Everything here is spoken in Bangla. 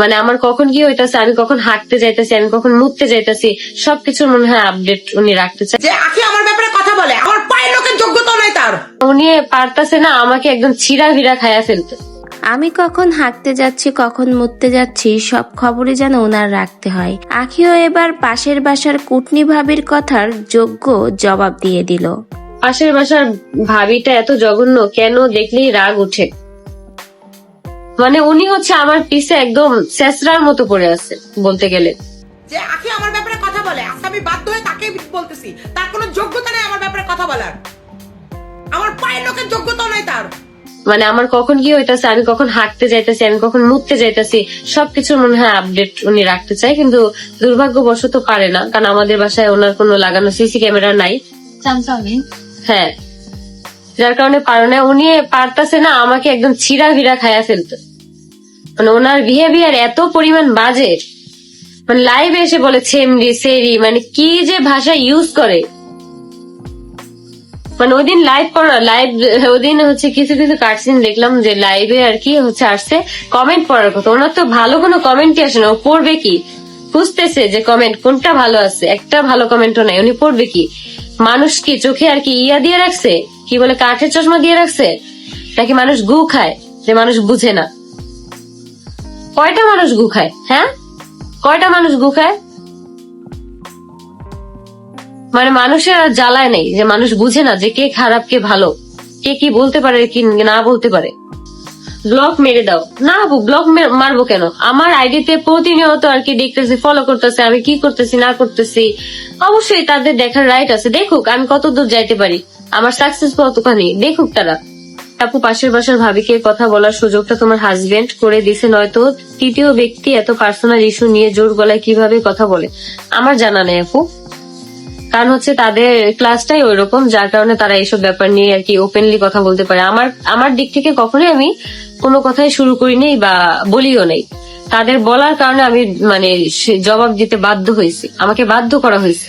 মানে আমার কখন কি হইতাছে, আমি কখন হাঁটতে যাইতাছি, আমি কখন মুততে যাইতাছি, সবকিছুর মনে হয় আপডেট উনি রাখতে চায়। যে আখি আমার ব্যাপারে কথা বলে, আমার পায়ের লোকের যোগ্যতা নাই তার। উনি পারতাছে না আমাকে একদম ছিঁড়া ভিড়া খায়া ফেলতে। আমি কখন হাঁটতে যাচ্ছি, কখন মুততে যাচ্ছি, সব খবরই যেন ওনার রাখতে হয়। আখিও এবার পাশের বাসার কুটনি ভাবির কথার যোগ্য জবাব দিয়ে দিল। পাশের বাসার ভাবিটা এত জঘন্য কেন দেখলেই রাগ উঠে। মানে উনি হচ্ছে আমার পিছে একদম শেষরার মতো পড়ে আছে বলতে গেলে। যে আখি আমার ব্যাপারে কথা বলে, আজকে আমি বাধ্য হয়ে তাকে বলতেছি, তার কোনো যোগ্যতা নেই আমার ব্যাপারে কথা বলার। আমার পায়ের লোকের যোগ্যতা নাই তার। মানে আমার কখন কি হইতাছে, আমি কখন হাঁটতে যাইতাছি, আমি কখন মুততে যাইতাছি, সবকিছুর মনে হয় আপডেট উনি রাখতে চায়, কিন্তু দুর্ভাগ্যবশত পারে না, কারণ আমাদের বাসায় ওনার কোনো লাগানো সিসি ক্যামেরা নাই। হ্যাঁ, যার কারণে পারে না। উনি পারতাছে না আমাকে একদম ছিঁড়া ভিড়া খায়া ফেলতে। মানে ওনার বিহেভিয়ার এত পরিমাণ বাজে, মানে লাইভে এসে বলে ছেমরি সেরি, মানে কি যে ভাষা ইউজ করে। মানে ওইদিন ওইদিন হচ্ছে কিছু কিছু কাটসিন দেখলাম যে লাইভে আর কি হচ্ছে আসছে কমেন্ট পড়ার কথা। ওনার তো ভালো কোনো কমেন্টই আসে না, ও পড়বে কি? খুঁজতেছে যে কমেন্ট কোনটা ভালো আছে, একটা ভালো কমেন্টও নাই, উনি পড়বে কি? মানুষ কি চোখে আর কি ইয়া দিয়ে রাখছে, কি বলে কাঠের চশমা দিয়ে রাখছে, নাকি মানুষ গু খায় যে মানুষ বুঝে না? কয়টা মানুষ গু খায়? হ্যাঁ, কয়টা মানুষ গু খায়? মানে মানুষের আর জ্বালায় নেই যে মানুষ বুঝে না যে কে খারাপ কে ভালো, কে কি বলতে পারে কি না বলতে পারে। ব্লক মেরে দাও না আপু, ব্লক মারবো কেন? আমার আইডিতে প্রতিনিয়ত আর কি দেখতেছি, ফলো করতেছে, আমি কি করতেছি না করতেছি। অবশ্যই তাদের দেখার রাইট আছে, দেখুক আমি কত দূর যাইতে পারি, আমার সাকসেস কতখানি, দেখুক তারা। আপু পাশের বাসার ভাবিকে কথা বলার সুযোগটা তোমার হাজবেন্ড করে দিছে, নয়তো তৃতীয় ব্যক্তি এত পার্সোনাল ইস্যু নিয়ে জোর গলায় কিভাবে কথা বলে আমার জানা নেই আপু। কারণ হচ্ছে তাদের ক্লাসটাই ওইরকম, যার কারণে তারা এইসব ব্যাপার নিয়ে আর কি ওপেনলি কথা বলতে পারে। আমার দিক থেকে কখনোই আমি কোনো কথাই শুরু করি নেই বা বলিও নেই। তাদের বলার কারণে আমি মানে জবাব দিতে বাধ্য হয়েছি, আমাকে বাধ্য করা হয়েছে।